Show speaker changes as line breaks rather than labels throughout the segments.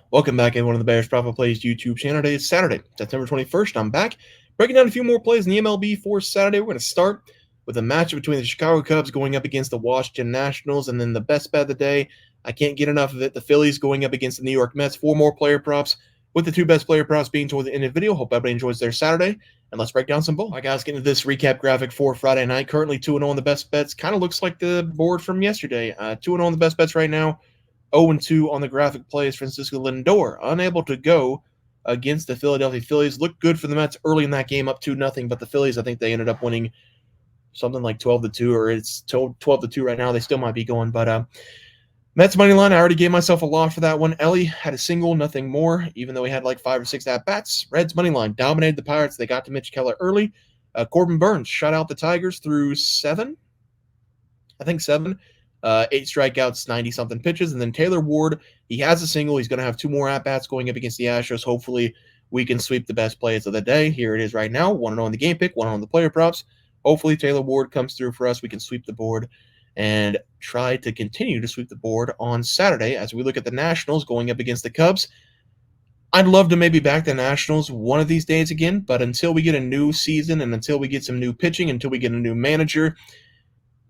Welcome back, everyone, to the Bears Profit Plays YouTube channel. Today is Saturday, September 21st. I'm back breaking down a few more plays in the MLB for Saturday. We're going to start with a matchup between the Chicago Cubs going up against the Washington Nationals, and then the best bet of the day. I can't get enough of it. The Phillies going up against the New York Mets. Four more player props, with the two best player props being towards the end of the video. Hope everybody enjoys their Saturday, and let's break down some ball. All right, guys, getting to this recap graphic for Friday night. Currently 2-0 on the best bets. Kind of looks like the board from yesterday. 2-0 on the best bets right now. 0-2 on the graphic plays. Francisco Lindor unable to go against the Philadelphia Phillies. Looked good for the Mets early in that game, up 2-0, but the Phillies, I think they ended up winning something like 12-2, or it's 12-2 right now. They still might be going, but Mets money line, I already gave myself a loss for that one. Ellie had a single, nothing more, even though he had like 5 or 6 at-bats. Reds money line dominated the Pirates. They got to Mitch Keller early. Corbin Burns shut out the Tigers through 7. I think 7. 8 strikeouts, 90-something pitches. And then Taylor Ward, he has a single. He's going to have 2 more at-bats going up against the Astros. Hopefully, we can sweep the best plays of the day. Here it is right now. 1-0 on the game pick, 1-0 on the player props. Hopefully, Taylor Ward comes through for us. We can sweep the board and try to continue to sweep the board on Saturday as we look at the Nationals going up against the Cubs. I'd love to maybe back the Nationals one of these days again, but until we get a new season and until we get some new pitching, until we get a new manager,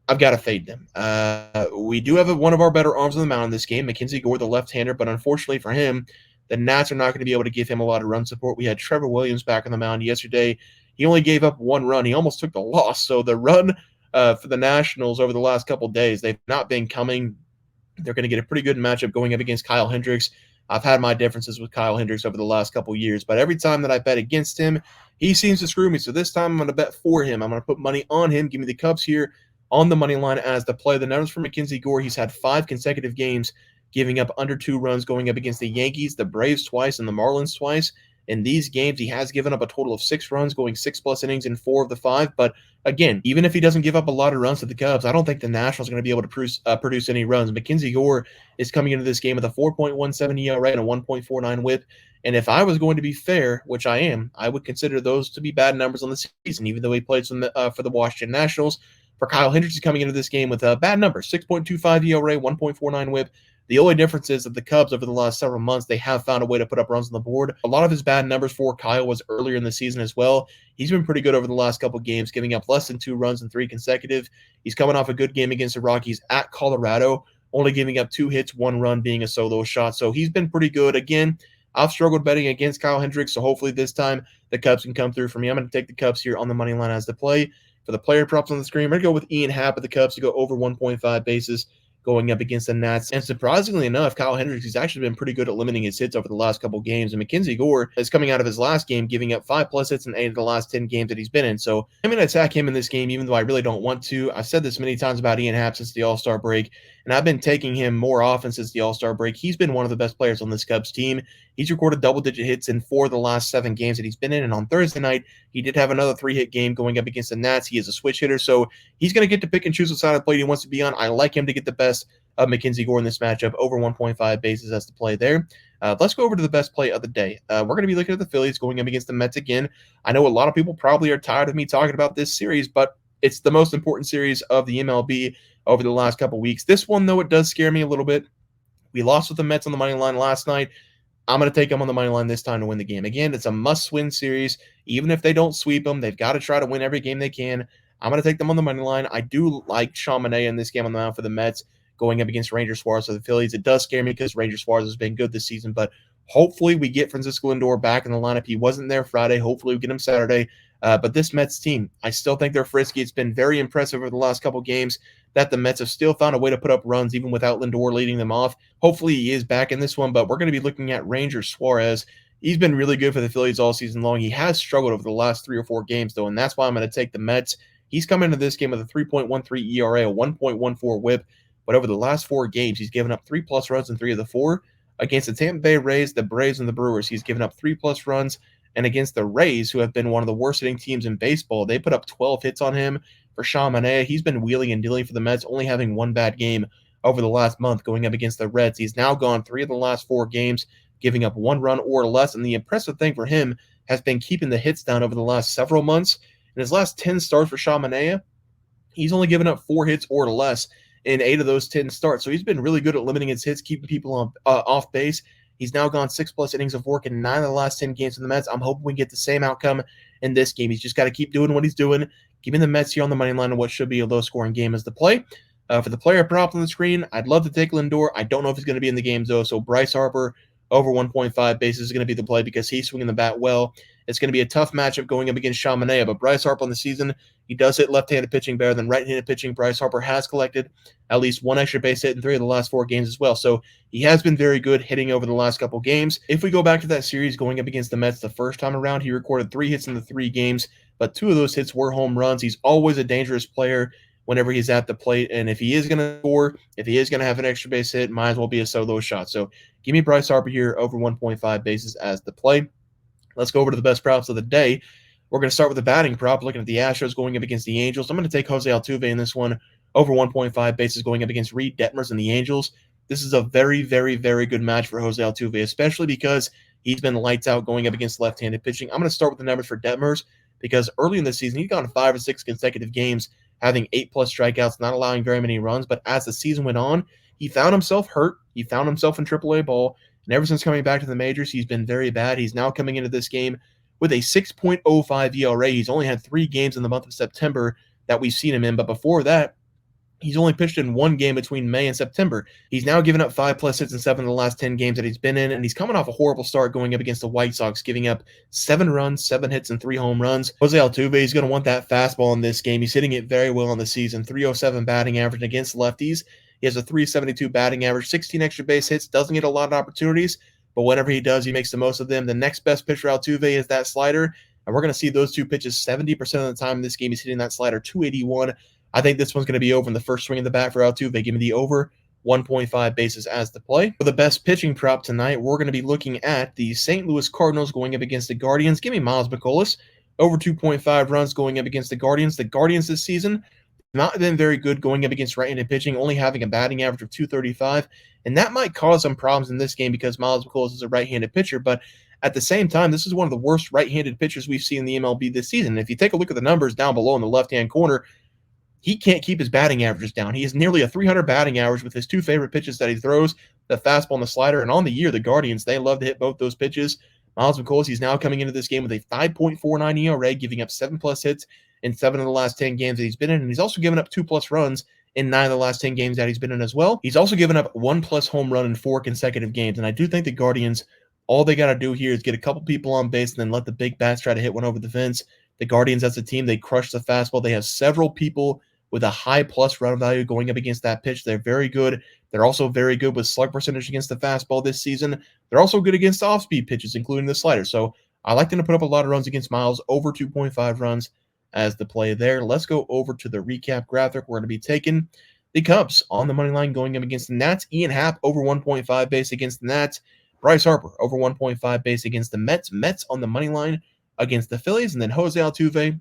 I've got to fade them. We do have one of our better arms on the mound in this game, Mackenzie Gore, the left-hander, but unfortunately for him, the Nats are not going to be able to give him a lot of run support. We had Trevor Williams back on the mound yesterday. He only gave up 1 run. He almost took the loss. So the run for the Nationals over the last couple of days, they've not been coming. They're going to get a pretty good matchup going up against Kyle Hendricks. I've had my differences with Kyle Hendricks over the last couple of years, but every time that I bet against him, he seems to screw me. So this time I'm going to bet for him. I'm going to put money on him. Give me the Cubs here on the money line as the play. The numbers for Mackenzie Gore, he's had 5 consecutive games giving up under 2 runs going up against the Yankees, the Braves twice, and the Marlins twice. In these games, he has given up a total of 6 runs, going 6+ innings in 4 of the 5. But again, even if he doesn't give up a lot of runs to the Cubs, I don't think the Nationals are going to be able to produce any runs. Mackenzie Gore is coming into this game with a 4.17 ERA and a 1.49 WHIP. And if I was going to be fair, which I am, I would consider those to be bad numbers on the season, even though he played for the Washington Nationals. For Kyle Hendricks, is coming into this game with a bad number, 6.25 ERA, 1.49 WHIP. The only difference is that the Cubs, over the last several months, they have found a way to put up runs on the board. A lot of his bad numbers for Kyle was earlier in the season as well. He's been pretty good over the last couple of games, giving up less than 2 runs in 3 consecutive. He's coming off a good game against the Rockies at Colorado, only giving up 2 hits, 1 run being a solo shot. So he's been pretty good. Again, I've struggled betting against Kyle Hendricks, so hopefully this time the Cubs can come through for me. I'm going to take the Cubs here on the money line as the play. For the player props on the screen, I'm going to go with Ian Happ of the Cubs to go over 1.5 bases going up against the Nats. And surprisingly enough, Kyle Hendricks has actually been pretty good at limiting his hits over the last couple games. And Mackenzie Gore is coming out of his last game, giving up 5+ hits in 8 of the last 10 games that he's been in. So I'm going to attack him in this game, even though I really don't want to. I've said this many times about Ian Happ since the All-Star break, and I've been taking him more often since the All-Star break. He's been one of the best players on this Cubs team. He's recorded double-digit hits in 4 of the last 7 games that he's been in. And on Thursday night, he did have another 3-hit game going up against the Nats. He is a switch hitter, so he's going to get to pick and choose what side of the plate he wants to be on. I like him to get the best of Mackenzie Gore in this matchup, over 1.5 bases as the play there. Let's go over to the best play of the day. We're going to be looking at the Phillies going up against the Mets again. I know a lot of people probably are tired of me talking about this series, but it's the most important series of the MLB over the last couple weeks. This one, though, it does scare me a little bit. We lost with the Mets on the money line last night. I'm going to take them on the money line this time to win the game. Again, it's a must-win series. Even if they don't sweep them, they've got to try to win every game they can. I'm going to take them on the money line. I do like Chamonix in this game on the mound for the Mets, going up against Ranger Suarez of the Phillies. It does scare me because Ranger Suarez has been good this season, but hopefully we get Francisco Lindor back in the lineup. He wasn't there Friday. Hopefully we get him Saturday. But this Mets team, I still think they're frisky. It's been very impressive over the last couple games that the Mets have still found a way to put up runs even without Lindor leading them off. Hopefully he is back in this one, but we're going to be looking at Ranger Suarez. He's been really good for the Phillies all season long. He has struggled over the last 3 or 4 games, though, and that's why I'm going to take the Mets. He's come into this game with a 3.13 ERA, a 1.14 WHIP, but over the last 4 games, he's given up 3+ runs in 3 of the 4. Against the Tampa Bay Rays, the Braves, and the Brewers, he's given up 3+ runs. And against the Rays, who have been one of the worst hitting teams in baseball, they put up 12 hits on him. For Chamonix, he's been wheeling and dealing for the Mets, only having 1 bad game over the last month going up against the Reds. He's now gone 3 of the last 4 games, giving up 1 run or less. And the impressive thing for him has been keeping the hits down over the last several months. In his last 10 starts for Chamonix, he's only given up 4 hits or less in 8 of those 10 starts. So he's been really good at limiting his hits, keeping people off base. He's now gone 6+ innings of work in 9 of the last 10 games for the Mets. I'm hoping we get the same outcome in this game. He's just got to keep doing what he's doing. Give me the Mets here on the money line of what should be a low-scoring game as the play. For the player prop on the screen, I'd love to take Lindor. I don't know if he's going to be in the game, though, so Bryce Harper over 1.5 bases is going to be the play because he's swinging the bat well. It's going to be a tough matchup going up against Chaminade, but Bryce Harper on the season, he does hit left-handed pitching better than right-handed pitching. Bryce Harper has collected at least one extra base hit in 3 of the last 4 games as well, so he has been very good hitting over the last couple games. If we go back to that series going up against the Mets the first time around, he recorded 3 hits in the 3 games, but 2 of those hits were home runs. He's always a dangerous player whenever he's at the plate, and if he is going to score, if he is going to have an extra base hit, might as well be a solo shot. So give me Bryce Harper here over 1.5 bases as the play. Let's go over to the best props of the day. We're going to start with the batting prop, looking at the Astros going up against the Angels. I'm going to take Jose Altuve in this one, over 1.5 bases going up against Reed Detmers and the Angels. This is a very, very, very good match for Jose Altuve, especially because he's been lights out going up against left-handed pitching. I'm going to start with the numbers for Detmers because early in the season, he's gone 5 or 6 consecutive games having 8+ strikeouts, not allowing very many runs. But as the season went on, he found himself hurt. He found himself in AAA ball. And ever since coming back to the majors, he's been very bad. He's now coming into this game with a 6.05 ERA. He's only had 3 games in the month of September that we've seen him in. But before that, he's only pitched in 1 game between May and September. He's now given up 5+ hits in 7 of the last 10 games that he's been in, and he's coming off a horrible start going up against the White Sox, giving up 7 runs, 7 hits, and 3 home runs. Jose Altuve is going to want that fastball in this game. He's hitting it very well in the season. 307 batting average against lefties. He has a 372 batting average, 16 extra base hits, doesn't get a lot of opportunities, but whenever he does, he makes the most of them. The next best pitch for Altuve is that slider, and we're going to see those 2 pitches 70% of the time in this game. He's hitting that slider 281. I think this one's going to be over in the first swing of the bat for Altuve. Give me the over 1.5 bases as the play. For the best pitching prop tonight, we're going to be looking at the St. Louis Cardinals going up against the Guardians. Give me Miles Mikolas over 2.5 runs going up against the Guardians. The Guardians this season not been very good going up against right-handed pitching, only having a batting average of 235, and that might cause some problems in this game because Miles Mikolas is a right-handed pitcher, but at the same time, this is one of the worst right-handed pitchers we've seen in the MLB this season. And if you take a look at the numbers down below in the left-hand corner, he can't keep his batting averages down. He has nearly a 300 batting average with his 2 favorite pitches that he throws, the fastball and the slider. And on the year, the Guardians, they love to hit both those pitches. Miles Mikolas, he's now coming into this game with a 5.49 ERA, giving up 7+ hits in 7 of the last 10 games that he's been in. And he's also given up 2+ runs in 9 of the last 10 games that he's been in as well. He's also given up 1+ home run in 4 consecutive games. And I do think the Guardians, all they got to do here is get a couple people on base and then let the big bats try to hit one over the fence. The Guardians as a team, they crush the fastball. They have several people with a high plus run value going up against that pitch. They're very good. They're also very good with slug percentage against the fastball this season. They're also good against off-speed pitches, including the slider. So I like them to put up a lot of runs against Miles, over 2.5 runs as the play there. Let's go over to the recap graphic. We're going to be taking the Cubs on the money line going up against the Nats. Ian Happ over 1.5 base against the Nats. Bryce Harper over 1.5 base against the Mets. Mets on the money line against the Phillies. And then Jose Altuve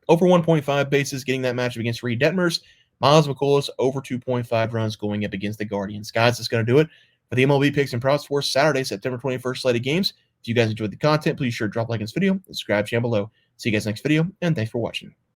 over 1.5 bases, getting that matchup against Reed Detmers. Miles Mikolas over 2.5 runs going up against the Guardians. Guys, that's going to do it for the MLB picks and props for Saturday, September 21st slate of games. If you guys enjoyed the content, please sure drop a like on this video and subscribe channel below. See you guys next video, and thanks for watching.